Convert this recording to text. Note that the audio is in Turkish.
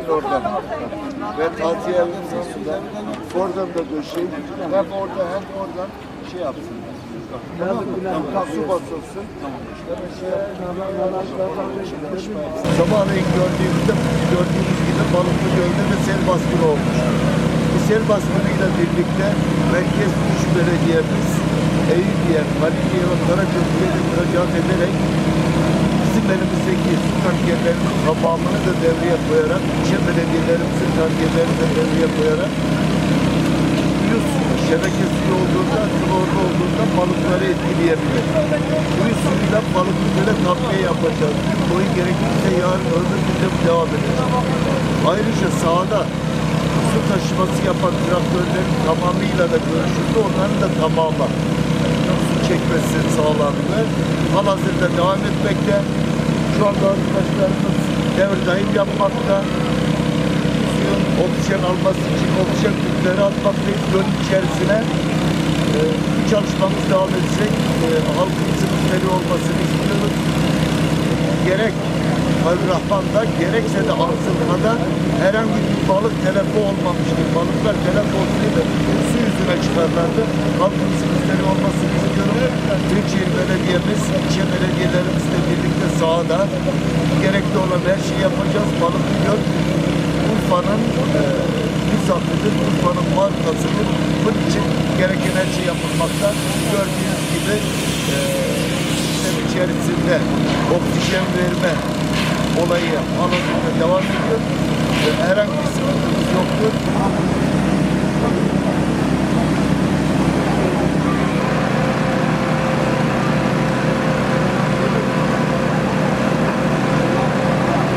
oradan. Ve tatil evimizin sudan. Oradan da döşeyip hem orada hem oradan şey yapsın. Su basılsın. Sabahleyin gördüğümüz gibi Balıklı Göl'de de sel baskını olmuş. Bu sel baskınıyla birlikte merkez 3 belediyemiz Eyüpiye, Kalikiye ve Karaköprü'ye de müracaat ederek bizim elimizdeki su tankerlerinin tamamını da devreye koyarak, ilçe belediyelerimizin tankerlerini de devreye koyarak şebeke suyu olduğunda, klorlu olduğunda balıkları etkileyebilir. Suyu suyuyla balıklı göle takviye yapacağız. Gün boyu gerekirse yarın öbür günde devam edeceğiz. Ayrıca sahada su taşıması yapan traktörlerin tamamıyla da görüşüldü. Onların da tamamı su çekmesi sağlandı. Halihazırda devam etmekte. Şu anda arkadaşlarımız devredahil yapmakta. Oksijen alması için oksijen tüpleri atmaktayız. Göl içerisine bu çalışmamız devam edecek. Halkımızın müşteri olmasını istiyoruz. Gerek Rahman'da gerekse de Arsılka'da herhangi bir balık telefi olmamıştır. Balıklar telef olsaydı su yüzüne çıkarlardı. Halkımızın müşteri olmasını istiyoruz. Büyükşehir Belediye'miz, ilçe belediyelerimizle birlikte sahada gerekli olan her şeyi yapacağız. Balıklı Göl Urfa'nın müzafiri, Urfa'nın markasıdır. Bunun için gereken her şey yapılmakta. Gördüğünüz gibi sistem içerisinde oksijen verme olayı alanında devam ediyor.